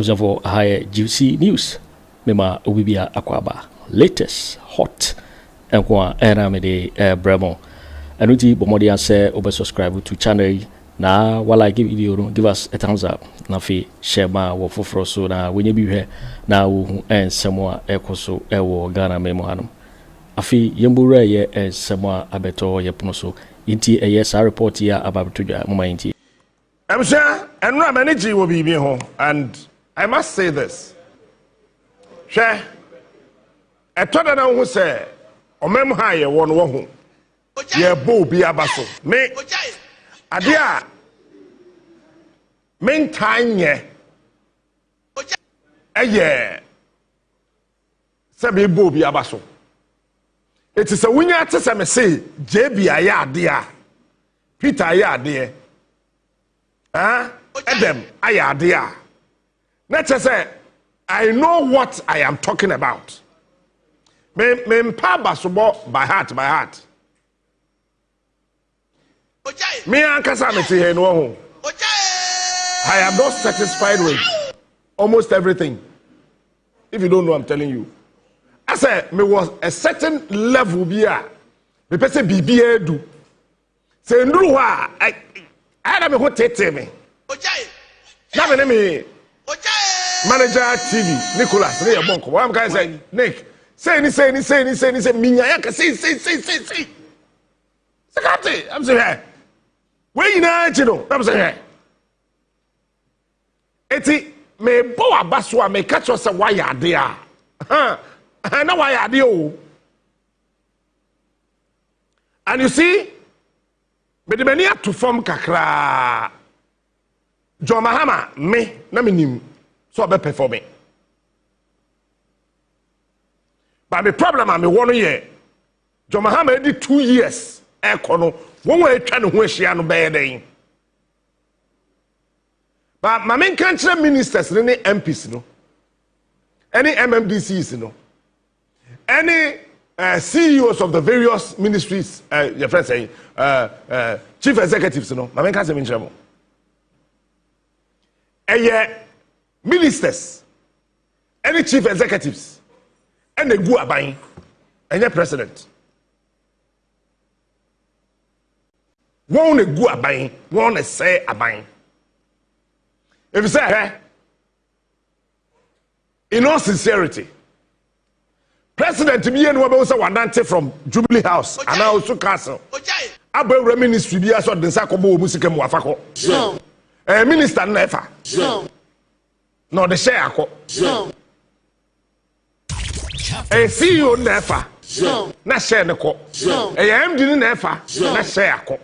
for higher juicy news. Mema ubibia akwaba latest hot enkwa eramede bremo. Anuti bomodi ase obe subscribe to channel na wala give video give us a thumbs up na fi share ma wo foforo so na wenye bi hwe na wo ensemo a ekoso ewo Ghana memo hanom. Afi yembura ye ensemo a abeto yepono so inti eye report ya ababetodwa mama inti. I'm sure enra manage will be ho, and I must say this. Share etoda na hu se omem ha ye won wo ho. Ye bo bi abaso. Me adia mentanye eye se be bo bi abaso. It is a winya te se me say JB aya adia Peter aya adia Adam aya adia. Let us say I know what I am talking about. Me mpa baso by heart. Me ankasa me te no ho. I am not satisfied with almost everything. If you don't know, I'm telling you. I said me was a certain level bia. Me pese bibia do. Say ndru ha I had me ho tete me. Na me me manager TV Nicholas ne yebonko. What am guy say Nick say minya ya ka say. Sakati I'm saying where you na chino I'm saying eti me bo abaso a me catch us why ya there na why ya there. And you see me de mania to form kakra John Mahama me na me nim so be performing. But the problem I me one year John Mahama did 2 years ekono one way try no ho ahia no be den. But my main country ministers any MPs no any MMDCs no any CEOs of the various ministries your friend say chief executives no my main country minister ministers any chief executives and the go aban and your president won a go aban won a say aban. If you say in all sincerity president to be anyone say wadante from Jubilee House and now Owusu Castle abawra ministry bi aso de nsa kobo musika mu afako minister nefa no the share akọ CEO nefa na share ne ko MD nefa na share akọ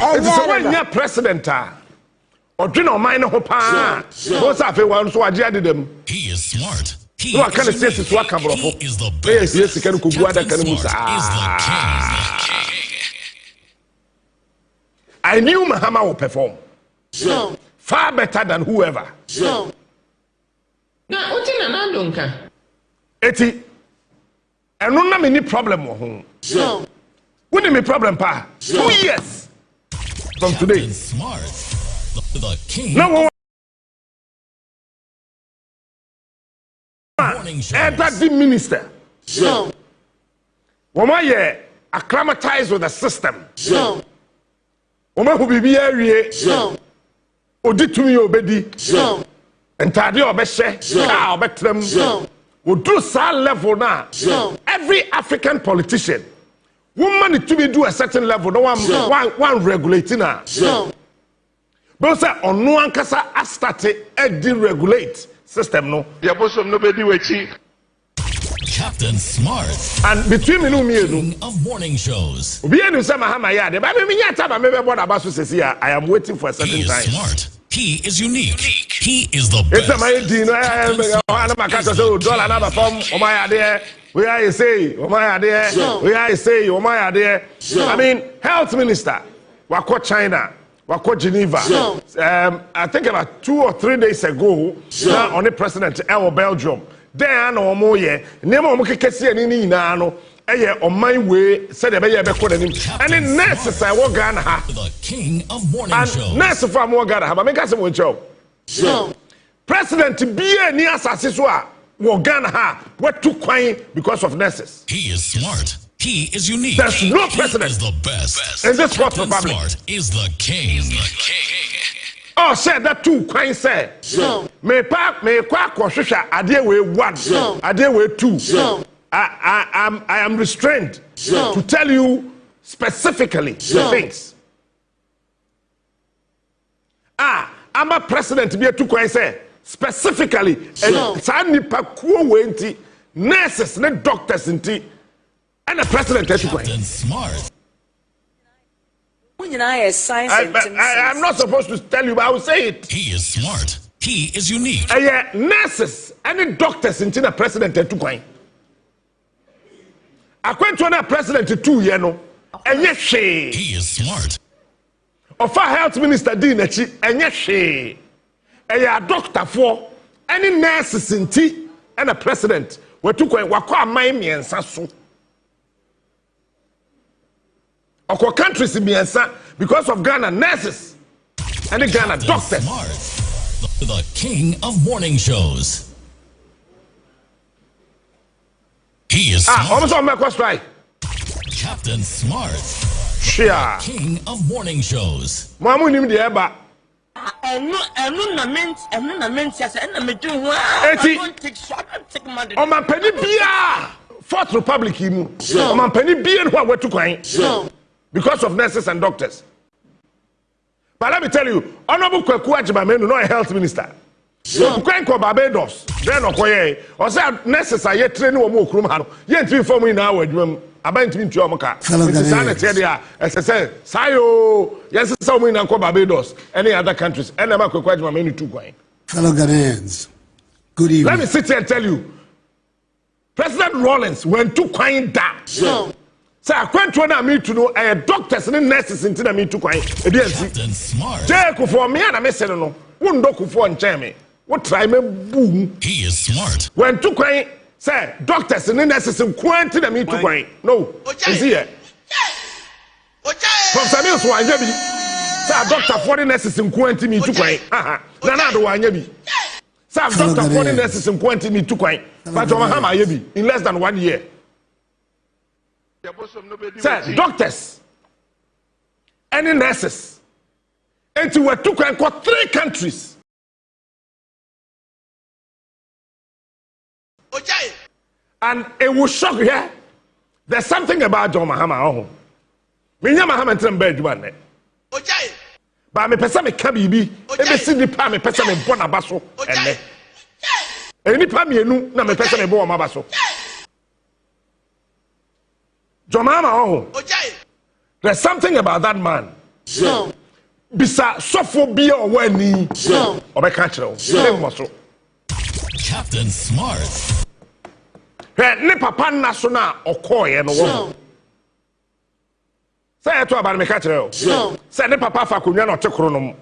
it is when you president Odwina mine ho pa so say afi wan so agye adedam. He is smart. He no can say to waka brofo is the best. Yes can ko gu ada kan musa. I knew Mahama would perform far better than whoever. Na otina na donka eti eno na me ni problem wo ho woni me problem pa 2 years from today. Smart. The king. No morning show. Enter the minister. Woman ye acclimatized with the system. Woman who be awie. Odi tumi obedi. Entade obehye. Ka obetrem. We do sa level now. Every African politician woman to be do a certain level. No one regulating her. But say on no ankasa a start a deregulate system no. Ya bosom no be di wechi. Captain Smart. And between me no me King of morning shows. Obi enu say Mahama ya de ba me nyata ba me be board abaso sesi I am waiting for a certain He is time. Smart. He is unique. He is the best. It's my di no ana makasa so dollar na ba fam o my ade we are say o my ade we are say o my ade. I mean health minister wako China wako Geneva. I think about 2 or 3 days ago now on the president Belgium. Then no more ye name o mukekesi ani ni nyina no eye on my way said ebe ye be ko danim and in nurses I work Ghana ha the king of morning and shows nurse from Ghana ha but make us mo chow President be ni asase so a wo Ghana ha what took kwan because of nurses. He is smart. He is unique. There's no president. He is the best. In this fourth Captain republic. Smart is the king. Oh, said that too kwan say. Me kwa hwehwa ade we 1, ade we 2. I am restrained to tell you specifically the things. I'm a president be too kwan say specifically sa nipa kuo we nti nurses ne doctors nti and the president too kwan. Captain Smart. I'm not supposed to tell you, but I will say it. He is smart. He is unique. Nurses and doctors in the president too kwan. According to the president 2 years no, he is smart. Of our health minister Dean Echi, a doctor for any nurses in tea and a president were too kwan wakwa mind and sasso. Our countries in Biansa because of Ghana nurses and the Ghana doctors. Smart. The king of morning shows. He is smart. Almost on my question. Captain Smart. Shia. King of morning shows. Mamu nim de eba. On my penny beer. Fourth Republic imu. On my penny beer who are to kwan. Because of nurses and doctors. But let me tell you, Honorable Kweku Agyapong, no a health minister. Kweku ko Barbados, then okoye. O say nurses are yet training omo okrum ha no. Ye ntimi form in now adwum. Aba ntimi ntua omo ka. It's sanity there. As I say, sayo, yes say omo in ko Barbados, any other countries. And na Kweku Agyapong ni too kwan. Fellow Ghanaians, good evening. Let me sit here and tell you. President Rawlings went to kwan da. Say I went to me to know doctors and nurses in me to kwan. Captain Smart. Jeko for me and I say no. Won doku for ncheme. What try me boom. He is smart. When to kwan say doctors and nurses in kwan to me to kwan. No. Is here. From Sammy so anya bi. Say doctor for the nurses in kwan to me to kwan. Na na do anya bi. Say doctor for the nurses in kwan to me to kwan. But Mahama yebi in less than 1 year. Say doctors and nurses and we took and got 3 countries. And it will shock you. Yeah? There's something about John Mahama. Me Mahama tell bed one. But me pesa me kabibi. Ebe si ni pa me pesa me bona baso ene. Eni pa me enu na me pesa me bo ma baso. John Mahama. There's something about that man. Bisa sophobia or weni. Obeka chiro. Captain Smart. Ne papa national okoye no wo. Say to about me catch you. Say ne papa fa konwa na otekoro no mu.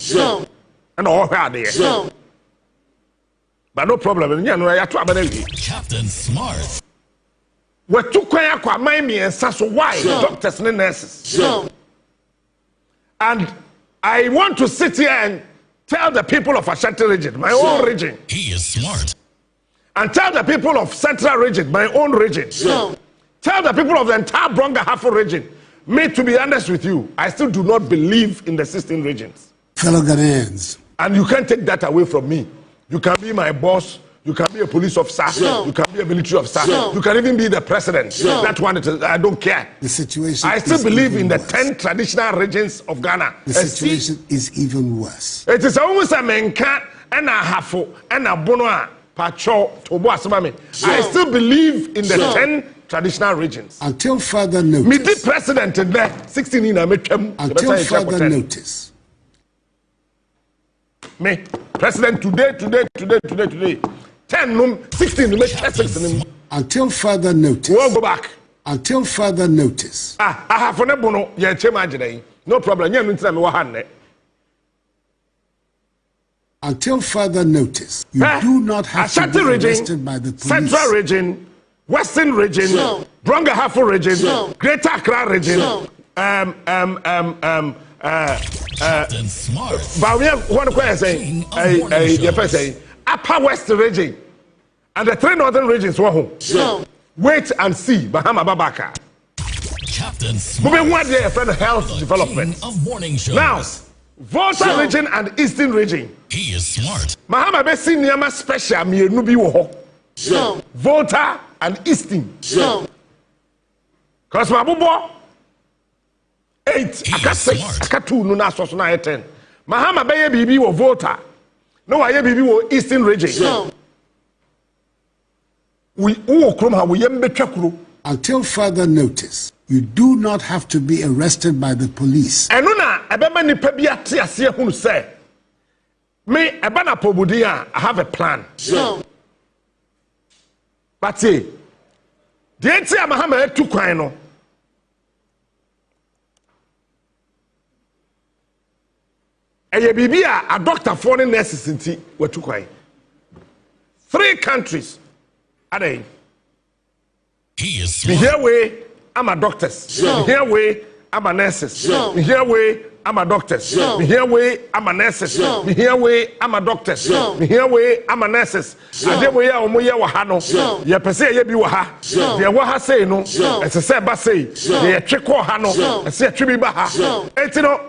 Na o hwe ade. But no problem. Nya no ya to abana wi. Captain Smart. We took kwan akwa man me and so why doctors and nurses. And I want to sit here and tell the people of Asante region, my own region. He is smart. And tell the people of Central region, my own region. Tell the people of the entire Bronga-Hafo region. Me, to be honest with you, I still do not believe in the 16 regions. Fellow Ghanaians. And you can't take that away from me. You can be my boss. You can be a police officer. You can be a military officer. You can even be the president. That one, I don't care. The situation I still believe in the 10 traditional regions of Ghana. The situation is even worse. It is almost a menka and a hafo and a bonoa. I still believe in the 10 traditional regions. Until further notice. Me the president in there 16 in until further notice. Me president today 10 16 until further notice. We'll go back. Until further notice. I have no bono no problem. Until further notice, you do not have to be arrested by the police. Central region, Western region, Bronga-Hafo region, Greater Accra region, Captain Smart. Bawumia, what do I say? Upper West region and the 3 northern regions were home. Wait and see, Mahama Babaka. Captain Moving one day, a friend health development. Of morning shows. Now, Volta region and Eastern region. He is smart. Mahama Bessi Niama special me nubi wo. Volta and Eastern. Cause my bubo 8, aka 6, aka 2 no na so na 10. Mahama be ye bibi wo Volta. No wa ye bibi wo Eastern region. We krom ha we yem betwa kuro. Until further notice, you do not have to be arrested by the police. Eno na ebema nipa bi ate ase hunu say me eba na pobudi a I have a plan. But see, the entire Mahama etu kwan no. Eye bibi a doctor for the nurses nti watu kwan. 3 countries are they? He is Me smart. here way I'm a doctors. Me here way I'm a nurses. Me here way I'm a doctors. Me here way I'm a nurses. Me here way I'm a doctors. Me here way I'm a nurses. Ade way a omo ye wa ha no. Ye pese ye bi wa ha. Ye wa ha say no. Ese say ba say. Ye twe ko ha no. Ese twe bi ba ha. Enti no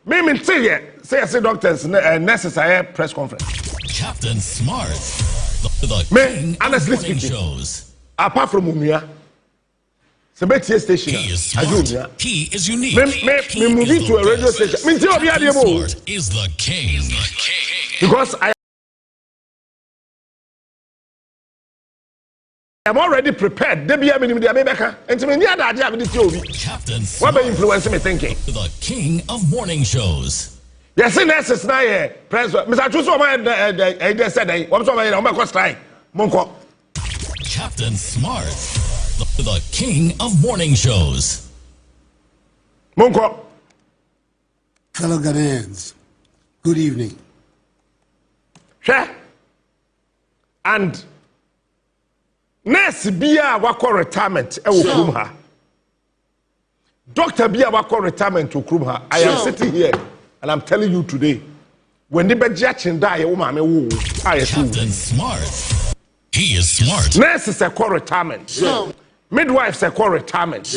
me nti ye say doctors nurses I press conference. Captain Smart. The Me, king honestly of morning speaking, shows. apart from Bawumia, Sebetie station. He is smart. He is unique. Me He moving is to a the radio best. station. Me tell you Captain about Smart is the king. because I am already prepared. Debi am ni dey abeka. Enti me ni adade am dey ti obi. Captain What Smart. be influence me thinking? The king of morning shows. Yes, nurses na here. Press. Mr. Chuso my said I. What so my strike. Monko. Captain Smart. The king of morning shows. Monko. Fellow Ghanaians, good evening. Hwɛ. And nurse bia wakɔ retirement ɛwɔ kurom ha. Doctor bia wakɔ retirement wɔ kurom ha. I am sitting here and I'm telling you today, when the budget die, wo maame wo a Captain Smart. He is smart. nurses are called retirement. Midwives are called retirement.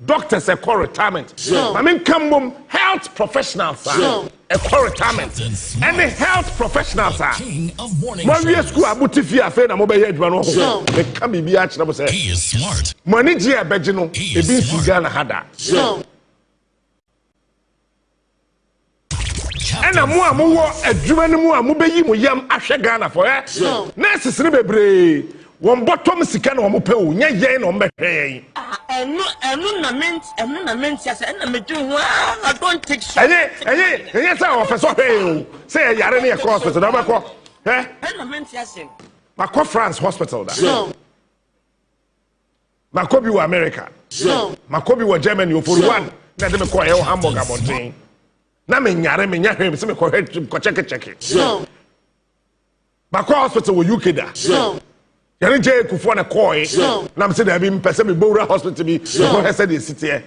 Doctors are called retirement. I mean, come on, health professionals are called retirement. Captain Smart. Any health professionals are. King of morning When we shows. school, abuti fi afe na mo be head one ho. They can be actually na say. He is smart. Money je abeje no, He e is bi smart. si Ghana hada. Ena mo a mo wo adwuma no mu a mo be yi mo yam ahwe Ghana for eh. Nurses ne bebre. Won bottom sika na mo pe o nya yen na mo be hwe yen. enu na ment ya say na me do I don't take shit. Enye say o person hwe o. Say yare na e cross hospital na be ko. Eh? Enu na ment ya say. Makɔ France hospital da. Makɔ bi wɔ America. Makɔ bi wɔ Germany ofori one. Na de me kɔ ɛwɔ Hamburg abɔnten. Na me nyare me nya hwɛ me se me kɔ check. Makɔ hospital wɔ UK da. Yɛne gye Akufo na kɔɛ. Na me se da bi mpɛsɛ me bowura hospital bi. Kɔ hɛ sɛ de sitie.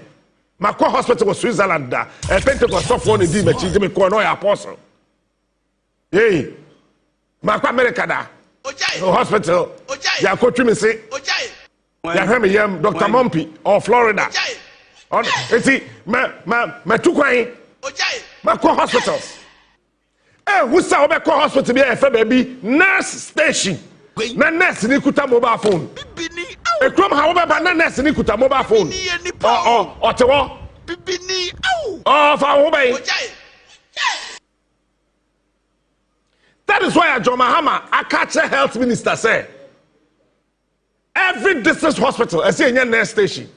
Makɔ hospital wɔ Switzerland da. Pentecost sɔfo ne di m'akyi de me kɔ no yɛ apostle. Hey. Makɔ America da. Hospital. Ya coach me say. Ya hear me yam Dr. Mumpy of Florida. On eti ma tu kwan. Ma call hospitals. Who say we call hospital be e baby nurse station. Na nurse ni kuta mobile phone. E krom ha we ba na nurse ni kuta mobile phone. Otewo. Bibini au. Oh fa wo bai. That is why John Mahama, a catcher health minister, say every district hospital, I say in your nurse station.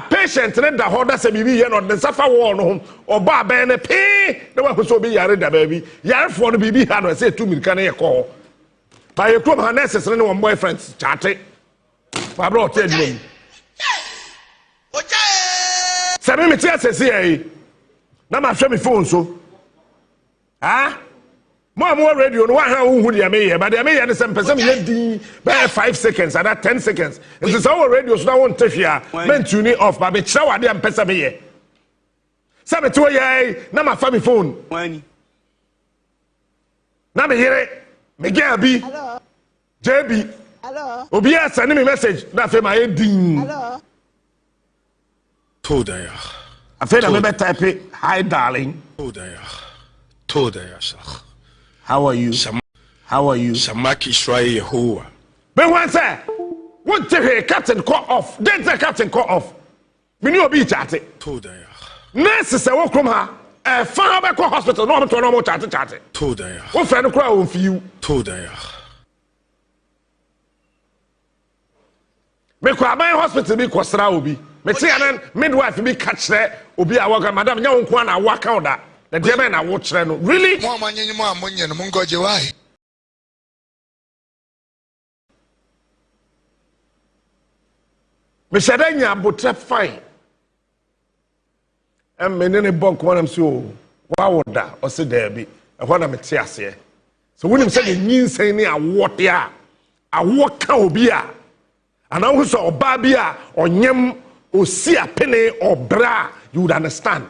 Patient in the holder say bibi yen on the suffer war no or bar bene pay. No one who so be yare da baby. Yare for the bibi had I say 2 minutes can call. By your club her nurses and one boyfriends chatting. My brother tell you. Sammy me tell say na ma show me phone so. Ah? More radio no one who dey me here but dey me here some person me din by 5 seconds and that 10 seconds it is our radio so that won't here men tune it off but be try wade am person me here say to ye na ma fa me phone Wani. na me here Me gabby. Hello. JB. Hello. Obia send me message. Na fe my ding. Hello. Toda ya. I feel I better type it. Hi darling. Toda ya sha. How are you? How are you? Shamaki Shrai Yehowa. But one say, what the captain call off? Then the captain call off. Me knew be chatting. Toda ya. Nurse say walk from her. Far back hospital. No to no more chatting. Toda ya. What friend cry on for you? Toda ya. Me kwa my hospital be kwasra obi. Me say anan midwife be catch there obi a work madam nya wonko na work out that. The dey na wo kire no. Really? Mo amanyenye mo amonye no mo ngoje why? Me said nya botre fine. Me ne bonk one am so wa woda o se there be. E ho na me te ase. So when him say the nyinsen ni awot ya. Awot ka obi a. Ana wo so oba bi a onyem osi apene obra, you would understand.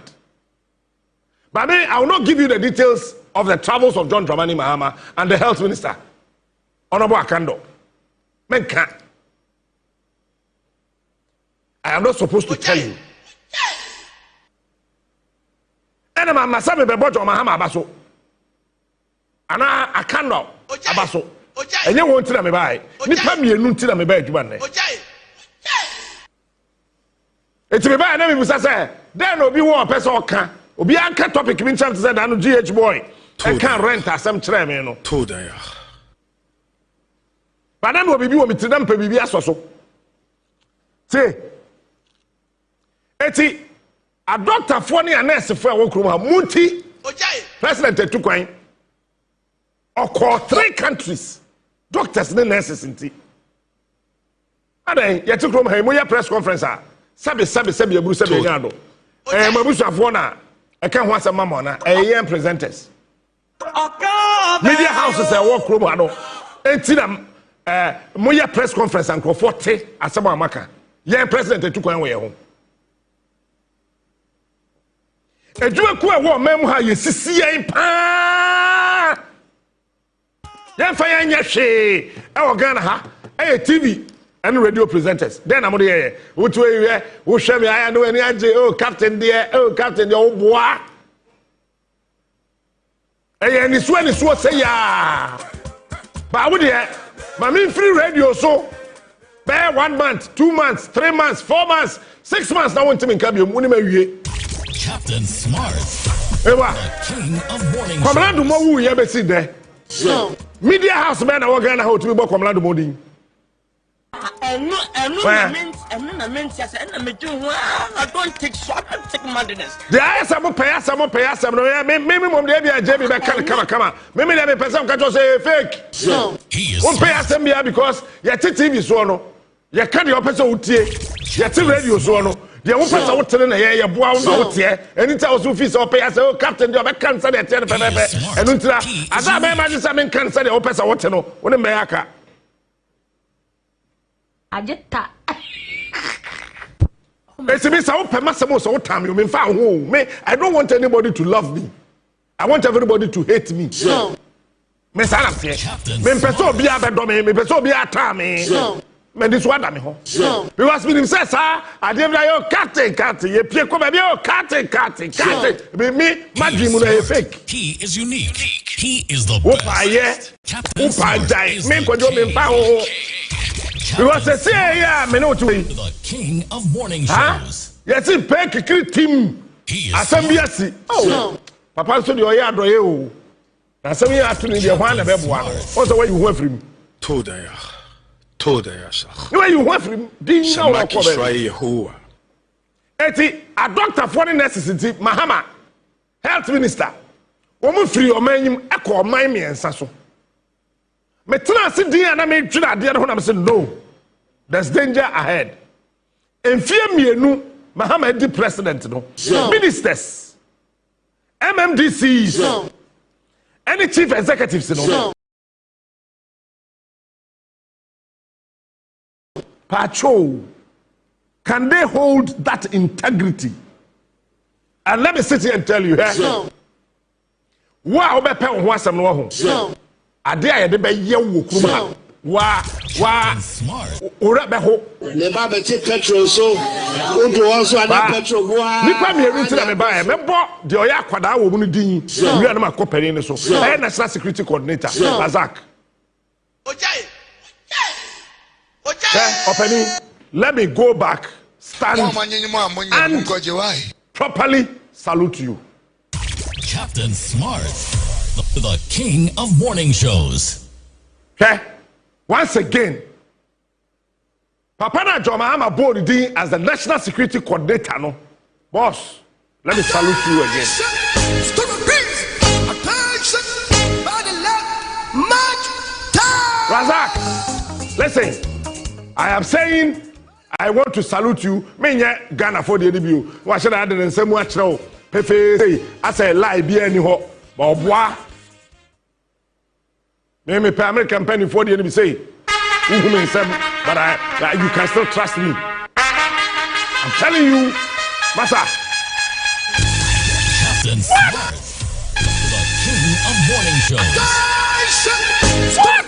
But I will not give you the details of the travels of John Dramani Mahama and the health minister, Honorable Akando. Men can't. I am not supposed to tell you. And I'm a Sammy Bebojo Mahama Abaso. And I Akando Abaso. And you won't tell me by. Nipa me a nunti na me by Juane. It's me by name was say, then will be one person can. Obi anka topic min chance say that no GH boy. I can't rent asem kire me no. Toda ya. But then will be wo mitidam pe bibi asoso. Say. Eti a doctor for ni a nurse for wo krom ha munti. President etu kwan. Oko 3 countries. Doctors and nurses inti. Adan yetu krom ha mo ya press conference a. Sabe eburu sabe nyado. Mabusuafo na I can't want some mamma, a young presenters. Media houses are walk room. Entinam, Moya press conference and 40 at some Maka. Young president took away home. A Jew war memoir, you see, pa. Young fire in your shade, our Ghana, a TV. And radio presenters. Then I'm there. Which way? Who show me? I know any idea. Oh, captain, dear. Oh, captain, your boy. And this one is what say ya. But I would hear. My mean free radio so. Bear 1 month, 2 months, 3 months, 4 months, 6 months. Now want to make your money. Captain Smart. Hey, what? King of morning. Commander Mowu, you ever see there? Media house man, I work on how to be Commander Modi. I don't take so I don't take madness. The eyes some pay some. Maybe mom dey be a JB back come on. Maybe there be person can say fake. He is Won't pay us because your TV so no. You can't your person utie. Your TV radio so no. The one person what tell na your boa no utie. Anytime also fees or pay us captain you back cancel the pepe. And until ada be imagine some cancel the person what no. Won me aka. Ajeta. It's me so permissible so time you mean found home. Me, I don't want anybody to love me. I want everybody to hate me. So, me sana say. Me person be abedo me person be ata me. Me this one me ho. Because me say sir, I dey yo captain ye pie ko be yo captain. Me madri mu na fake. He is unique. He is the What best. Captain me ko jo me fa ho. Because they say, yeah, me know to The king of morning shows. Yes, he pay kikiri team. He is Assembliasi. Oh, Papa so the oya Adorye o. Assembly atu ni the one na be boa no. What's the way you want from? Toda ya sha. The way you want from? Din na wa Shamaki ko be. Shrai Yehowa. Eti a doctor for the necessity Mahama health minister. Woman free o manyim e ko man me ensa so. Me tena se din ana me twira ade no na me say no. There's danger ahead. In fear mienu Mahamadu president no. Ministers, MMDCs, any chief executives no. Patrol, can they hold that integrity? And let me sit here and tell you, wow, be pe ho asem no ho. ade a yɛde bɛyɛ wo kuruma wa ora bɛho ne ba bɛte petrol so odo also ana petrol boa nipa me eri tira me ba e mebɔ de ɔyɛ akwada wo mu no din wi na makɔpɛni ne so ɛyɛ national security coordinator Razak Openi, let me go back, stand, and properly salute you. Captain Smart, the king of morning shows. Okay, once again, Papa na Mahama Bawumia as the national security coordinator. No, boss, let me salute you again. Razak, listen. I am saying I want to salute you. Menya Ghana for the debut. What should I do in some watch now? Pepe as a lie be any ho. Boboa. Me pay American Campaign for the enemy say. But you can still trust me. I'm telling you, Massa. Captain Smart, the king of morning shows. What?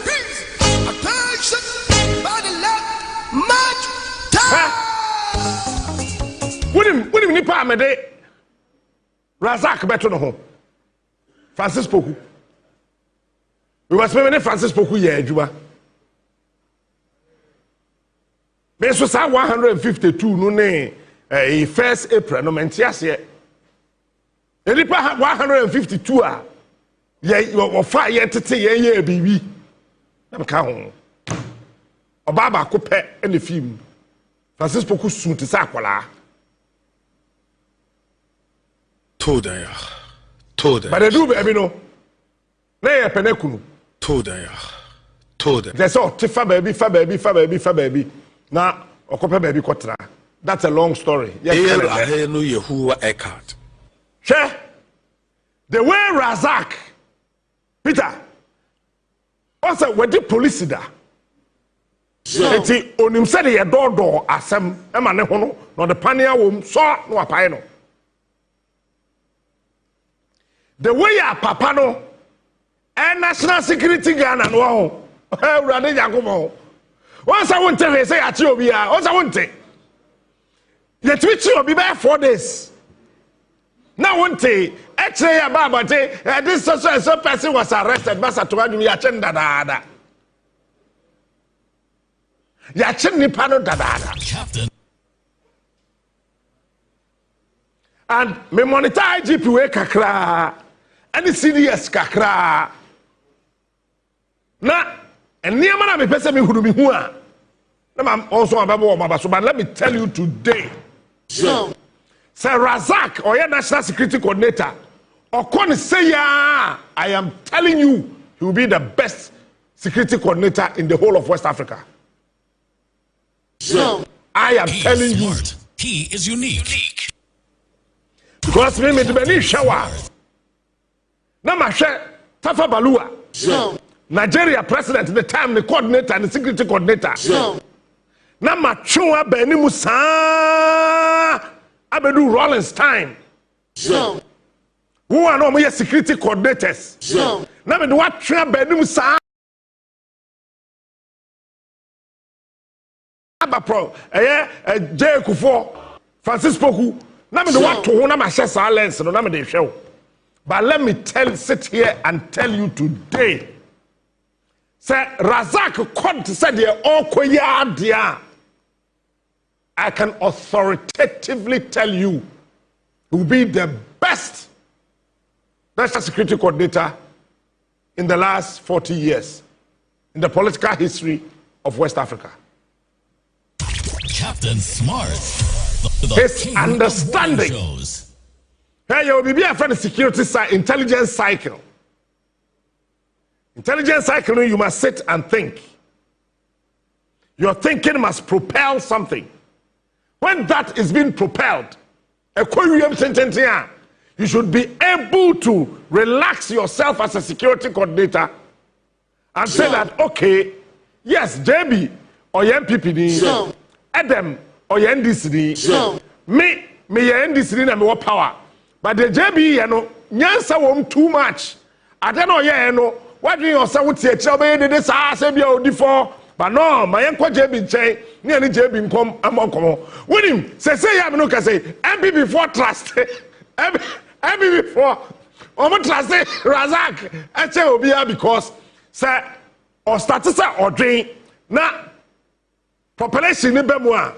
What do you nipa amede Razak beto no ho Francis Poku we was me Francis Poku ye adwuma me so sa 152 no ne 1st April no mentiase e nipa 152 a ye ofa ye tete ye bibi na ka ho obaba ko pe ene film Francis Poku sunti sa akwala Told ya. But they do baby no. Na ye penekunu. Told ya. They say fa baby. Na okope baby kotra. That's a long story. Yes, no Yehuwa Eckhart. She the way Razak Peter also with the police da. Eti onim said ye door asem e ma ne ho no the pania wom so no apae no. The way your papa no and national security Ghana no Rade Jacobo. Once I won't tell you, say at you, once I won't take. The Twitch will be back 4 days. Now, one day, actually, about this so person was arrested, Master to me, Yachenda Dada. Yachin Nipano Dada. And me monitor IGP kakra. Any CDS kakra na enema na me pese me huru me hu a na am also ababo mabaso but let me tell you today so Sir Razak or your national security coordinator okon say ya I am telling you he will be the best security coordinator in the whole of West Africa. So I am telling you he is unique because me the beni shower na mahwe Tafa Balua Nigeria president at the time the coordinator and the security coordinator na matwa bani musa abedu Rollins time who are no more security coordinators na me do watwa bani musa abapro Akufo Francis Poku na me do wato na mahwe silence no na me de hwe. But let me sit here and tell you today. Sir Razak Kod said I can authoritatively tell you he will be the best national security coordinator in the last 40 years in the political history of West Africa. Captain Smart, his understanding. Hey, you will be a friend of security intelligence cycle. Intelligence cycle, you must sit and think. Your thinking must propel something. When that is being propelled, you should be able to relax yourself as a security coordinator and say that, okay, yes, JB or NPP, Adam or NDC, me NDC and more power. But the JB, nyansa wom too much. I don't know, what do you say what you tell me this say be odi for but no my enko JB nchen ne ani JB nkom amokomo when him say ya me no ka say NPP for trust NPP for omo trust Razak eche obia because say or status or drain na population ni be mu a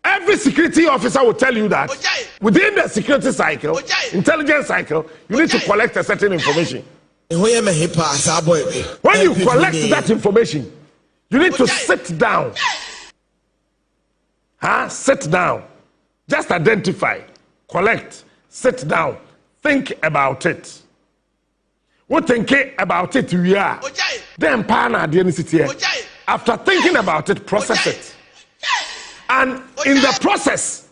every security officer will tell you that within the security cycle, intelligence cycle, you need to collect a certain information. When you collect that information, you need to sit down. Sit down. Just identify, collect, sit down, think about it. What thinking about it we are. Then after thinking about it, process it. And in the process,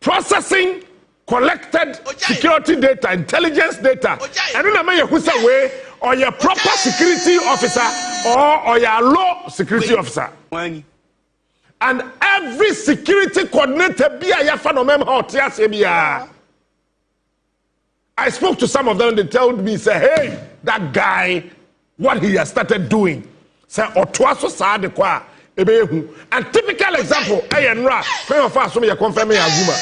processing collected security data, intelligence data, and then I who's away or your proper security officer or your law security officer. And every security coordinator be a phenomenon I spoke to some of them, they told me, say, hey, that guy, what he has started doing, say, otwaso sa de kwa. And typical example, Ayenra, Ken Ofori Atta, you confirm me aguma.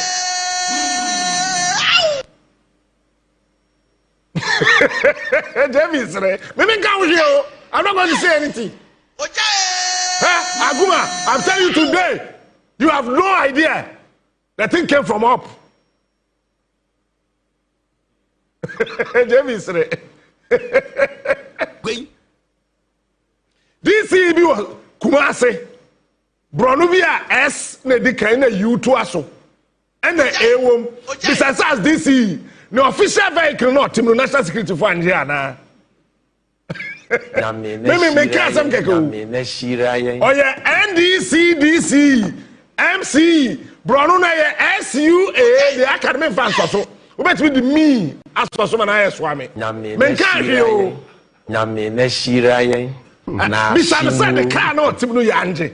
James, I'm not going to say anything. Aguma, I'm telling you today, you have no idea. The thing came from up. James, DCB was Kumase Bronubia S ne dika na U2 aso and the A1 besides DC no official vehicle not team national security for Nigeria na me can some keko oh yeah NDC DC MC Bronu na ya SUA the academy fans so we bet with me as so na ya swami men can you na me na shira yen Bisa said the car no Tim no yanje.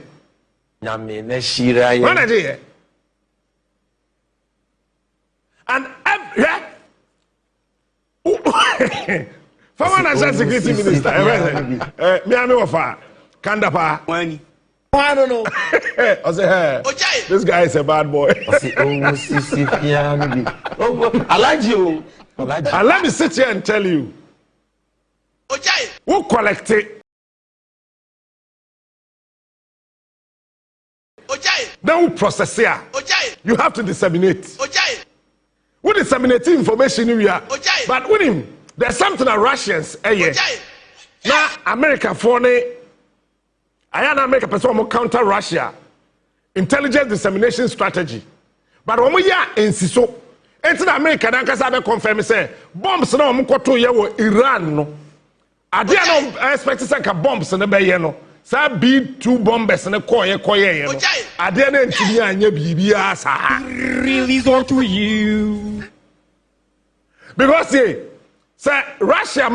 Nyame na shira ye. What idea? And former national security minister, me ame wafa Kandapa. Wani. I don't know. I say, hey, this guy is a bad boy. Alaji. And let me sit here and tell you. Who collected? Then we process here. You have to disseminate. We disseminate information here. But with him, there's something that Russians now America for I am America person counter Russia intelligence dissemination strategy. But when we are in Siso, it's America that can confirm say bombs no mkoto ye wo Iran no. Ade no expect say ka bombs no be ye no. Sa B2 bombers na koye no. Ade na ntimi anya bibia sa. Release on to you. Because say Russia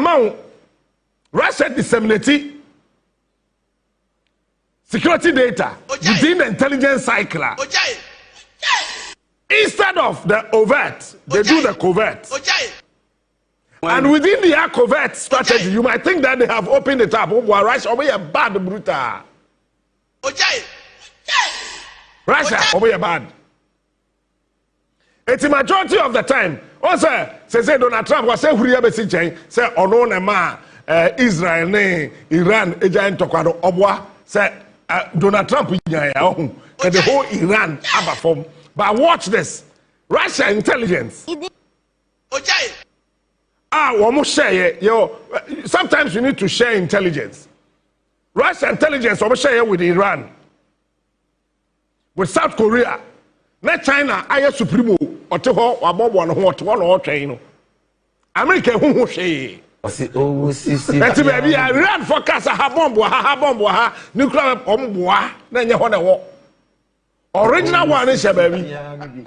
disseminate security data within the intelligence cycle. Instead of the overt, they do the covert. And within the covert strategy, you might think that they have opened it up. Russia, a bad brutal. Russia, a bad. It's the majority of the time. Also, say Donald Trump was saying, say, Israel, Iran, agent Torkonuu, Obwa, say, Donald Trump, the whole Iran, form. But watch this. Russia intelligence. Sometimes you need to share intelligence. Russia intelligence share with Iran, with South Korea, not China. I supremo or to one America who share. Iran forecast a bomb, nuclear bomb, original one is baby.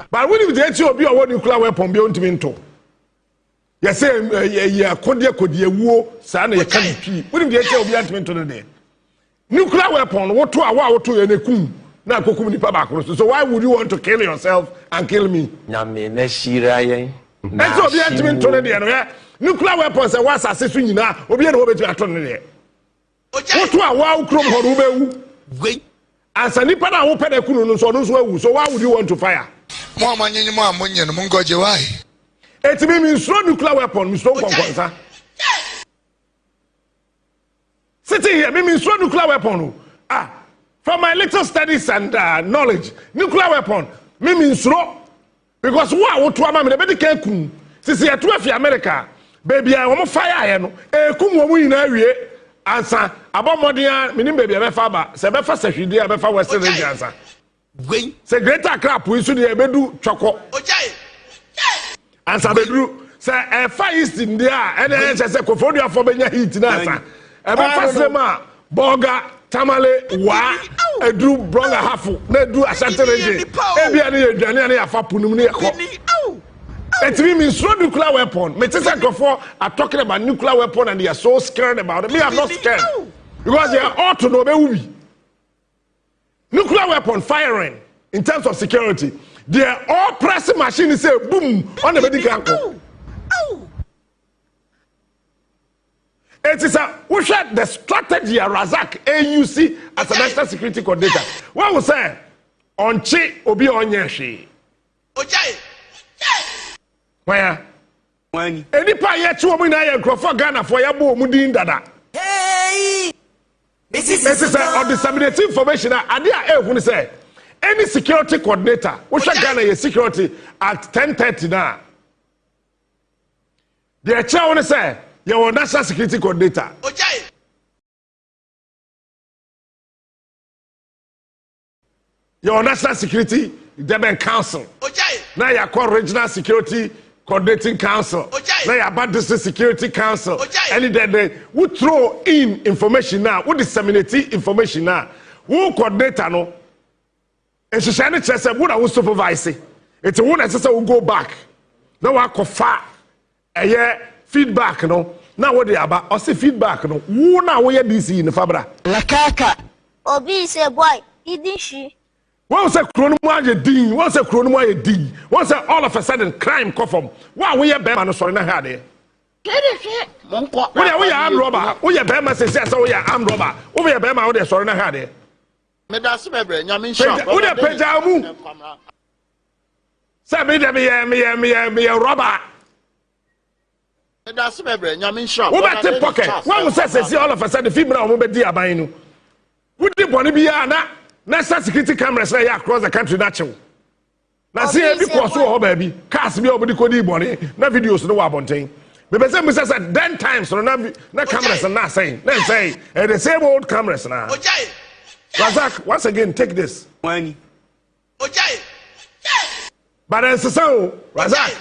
But when you get your nuclear weapon beyond to you say, Kodia wo, Sana, you can't pee. When you get your today. Nuclear weapon, what to our to any coon, now so why would you want to kill yourself and kill me? Nyame na shira yen. That's what the today. nuclear weapons e was asesu nyina obi na obetu ato ne de woto a wa ukrom ho no bewu we ansa nipa na wo pede kunu no so no so awu so why would you want to fire mo amanyenye mo amonye no ngoje why etimi mi nsro nuclear weapon mi so konkonsa sitting here me nsro nuclear weapon from my little studies and knowledge nuclear weapon me nsro because wo to ama me be de kun sisi eto afi America baby I wo fire here no kum wo mu nyina awie ansa abomodea me nim baby e be fa ba se be fa sahwide e be fa western region ansa gwen se greater crap isu de e bedu twako ansa bedru se e fa east india e na se kofodu afọ benya heat na ansa e be fa sema boga tamale wa edu bronga hafu na edu Asante region e bia na yedwane na ya fa punum na yakọ it means no nuclear weapon. Me are talking about nuclear weapon and they are so scared about it. Me, I'm not scared. Because they are all to know me. Nuclear weapon firing in terms of security. They are all pressing machines say boom on the medical. It is the strategy Razak AUC as a national security coordinator. What was say on chi obi onyeshi. Where? When? Any pa yet to woman I for Ghana for your boom mudin dada. Hey! This is on disseminated information. I when say any security coordinator, which Ghana is security at 10:30 now. The chair want to say your national security coordinator. Your national security Deben Council. Now you call regional security coordinating council. Now you about district security council. And then they would throw in information now, would disseminate information now. Who coordinator no? And she said, "Would I supervise it? It's a one necessary will go back. Now I call far a year feedback no. Now what they about? I say feedback no. Who now we are busy in the Fabra? La kaka. Obi say boy, didn't she? Once a chronomoya ding, once a chronomoya ding, once all of a sudden crime come from. Why we are Bama sorry na had we are armed robber. We are Bama says we are armed robber. We are Bama or sorry na had me that's me we are Pejamu. Say me robber. That's me nyamin shop. We better pocket. When we say all of a sudden female will be dear by you. Would the body be national security cameras now across the country natural. Now see every course so baby. Cast me over the code body. No videos no abontain. But say me say 10 times no cameras and not saying. Then say the same old cameras now. Razak, once again take this. When but then so Razak,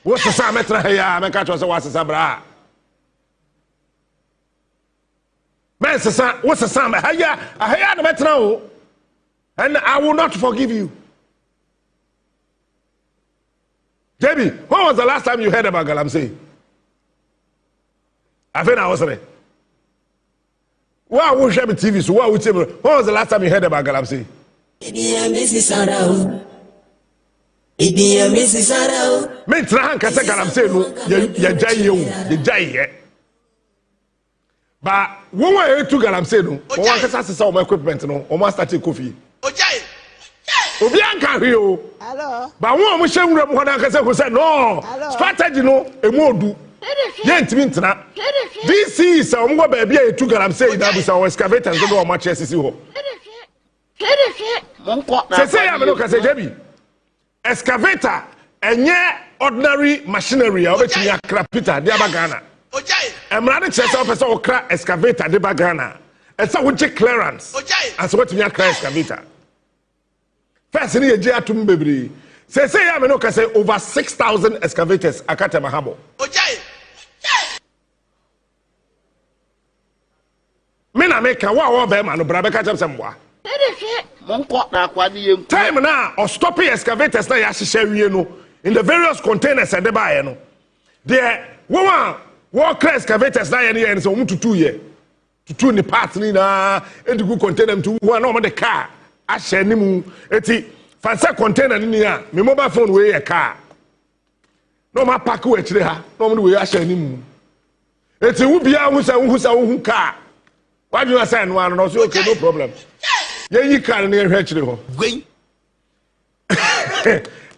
what's the same metra here? Me catch us what's the sabra. Man, what's the same? Haya, the metra. And I will not forgive you. Gabby, when was the last time you heard about galamsey? I think I was there. Why would you have TV? So what would you? When was the last time you heard about galamsey? Me try and say galamsey no, you jai. But when we heard to galamsey no, one can say some equipment no, or master take coffee. Obian can hear. Hello. But one we share with one who said no. Strategy no emodu. Yent mintina. This is a more baby to galamsey that is our excavator and go much as is you. Say I'm no say Gabby. Excavator and yeah ordinary machinery of which you crapita de bagana. I'm running chest officer or crack excavator de bagana. And so we check clearance. And so what you crack excavator. First in the year to baby. Say I'm no say over 6,000 excavators akata Mahama. Me na make wa be man no bra be catch some boy. Time now or stopping excavators na ya hihye no in the various containers and the buy no. There one excavators na ya so to 2 years. To 2 ni parts ni na e dey go container them to one no the car. Ashe ni mu eti fancy container ni a me mobile phone we a car No ma pack we chire ha. No mo we ahye anim. Eti wo bia hu sa car. Why do you say no so okay no problem. Ye yi car na ehwe chire ho. Gwen.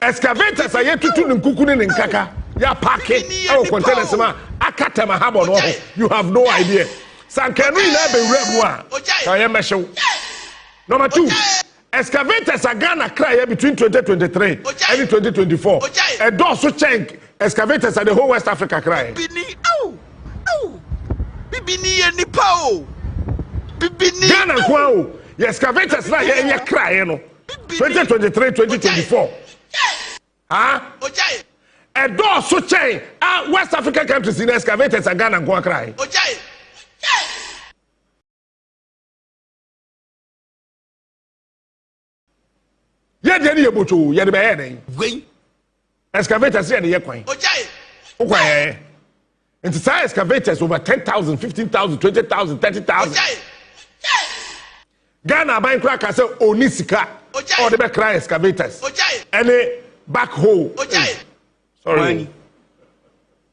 Excavators aye tutu nkuku ne nkaka. Ya park e containers ma akata mahabo no ho. You have no idea. Sankanu ina be wura mu a. Ka ye mehyew. Number 2. Excavators are Ghana cry between 2023 and 2024. A door so change excavators are the whole West Africa cry. Bini, oh, Bibini ni pao. Bibini. Ghana kwao. The excavators na ye cry no. 2023, 2024. Huh? A door so change. West African countries in excavators are Ghana kwa cry. Ye de ni ebocho ye de be ye den gwen excavators ye de ye kwan ojai okwan into size excavators over 10,000 15,000 20,000 30,000 Ghana ban kra ka say oni sika or de be cry excavators any backhoe sorry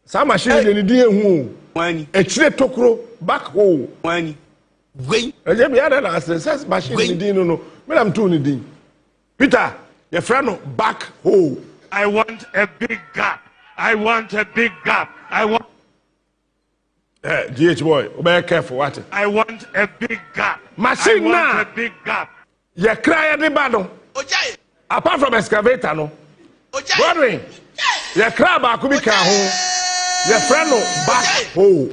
some machine de ni din ehu wani e chire tokro backhoe wani gwen e je be ada na say machine ni din no me am to ni din Peter, your friend back hole. I want a big gap. I want a big gap. I want. GH boy, be careful what? I want a big gap. Machine I want na. a big gap. You cry at the bottom. Apart from excavator, no. Broadway, you cry back to be car home. Your friend back hole.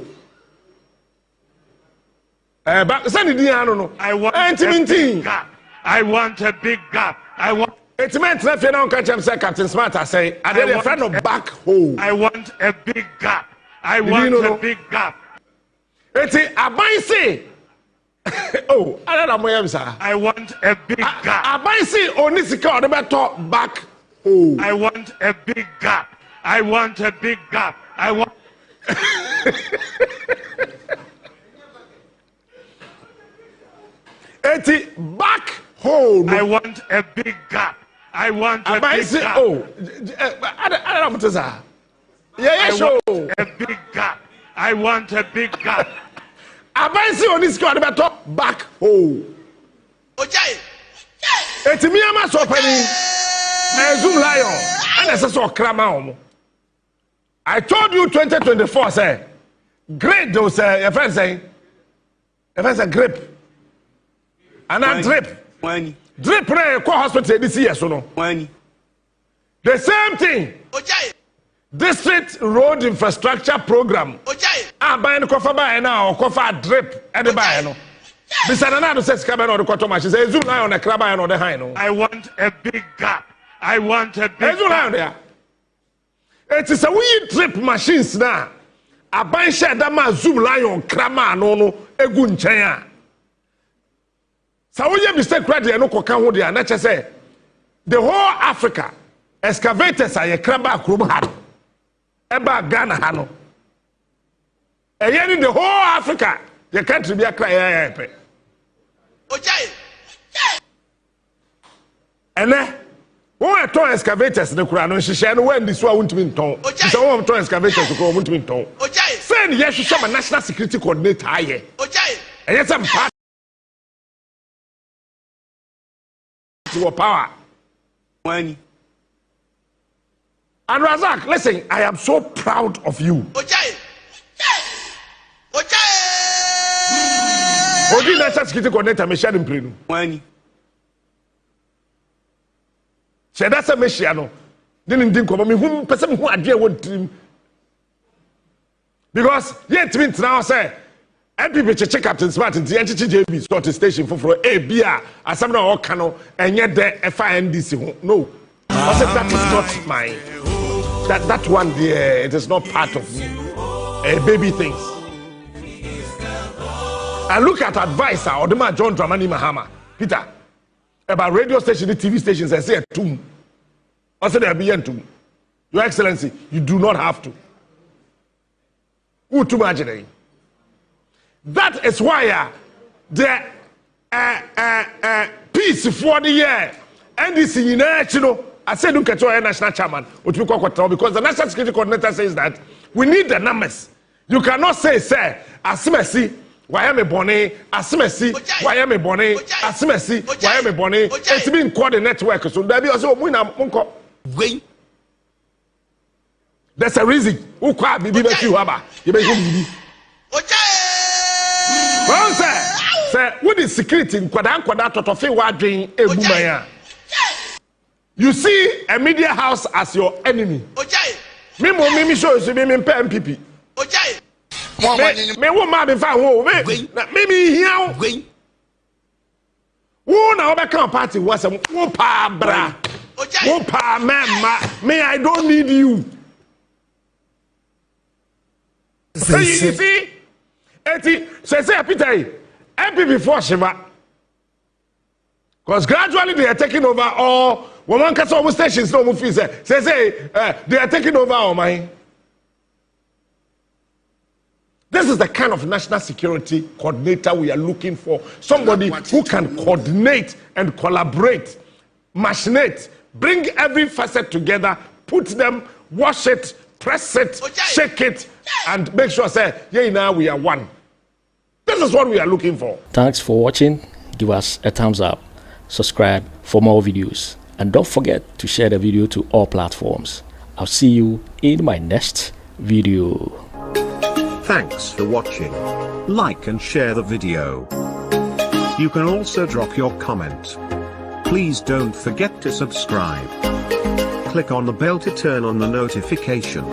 Back. Send it no. I want a big gap. I want a big gap. I want. It meant that you don't catch him, say Captain Smart. I say, I did a friend of back hole. I want a big gap. I want a big gap. It's a buy say. Oh, I don't know, sir. I want a big gap. I buy say only secure the better back hole. I want a big gap. I want a big gap. I want. It's back hole. I want a big gap. I want a big gap. Oh, I don't know what to say. Yeah, sure. A big gap. I want a big gap. I buy see on this card about top back hole. Ojai. It's me and my sopani. Zoom lion. And that's so crama. I told you 2024 say. Great though say your friend say. Your friend say grip. And I drip. Wani. Drip na go hospital this year so no. Wani. The same thing. Ojai. District road infrastructure program. Ojai. Buy the cover buy now or cover drip and the buy no. Bisana na do say sika no the quarter match say zoom line on the crab and on the high no. I want a big gap. I want a big zoom line there. It is a we drip machines na. Aban share that man zoom line on krama no egu nchen a. So when you mistake right there no koka ho there na che say the whole Africa excavators are a kraba krom ha. Eba Ghana ha no. The whole Africa the country be a cry pe. Ojai. And when I turn excavators the kura no hihye no when this one won't be ton. So when turn excavators ko won't be ton. Ojai. Say yes hihye my national security coordinator aye. Ojai. And yes am part to power. Wani. And Razak, listen, I am so proud of you. Ojai. Ojai. Odi national security coordinator me share him play no. Wani. She da say me share no. Didn't think me hu person hu ade won trim. Because yet means now say NPP check Captain Smart in the JB sort station for a beer as some no cano and yet the FINDC no. I said that is not mine. That one there it is not part of me. Baby things. I look at advisor or the man John Dramani Mahama Peter about radio station, the TV stations and say tomb. I said there be tomb. Your Excellency, you do not have to. Who to imagine? That is why the peace for the year and this in I said look at your national chairman because the national security coordinator says that we need the numbers. You cannot say asimesi why am I bonny asimesi why am I bonny asimesi why am I bonny it's been called the network so there be also there's a reason who kwa bibi be you aba you be bibi well say what is security kwada totofe wadwen egumanya. You see a media house as your enemy. Me show you me NPP. Me wo ma be fa wo me here. Wo na obeka party was wo pa bra. Wo pa me I don't need you. You see? Say Peter NPP for Shiva. Because gradually they are taking over all woman can almost stations no move say they are taking over our mind. This is the kind of national security coordinator we are looking for. Somebody who can coordinate and collaborate, machinate, bring every facet together, put them, wash it, press it, shake it, and make sure now we are one. This is what we are looking for. Thanks for watching. Give us a thumbs up. Subscribe for more videos. And don't forget to share the video to all platforms. I'll see you in my next video. Thanks for watching. Like and share the video. You can also drop your comment. Please don't forget to subscribe. Click on the bell to turn on the notification.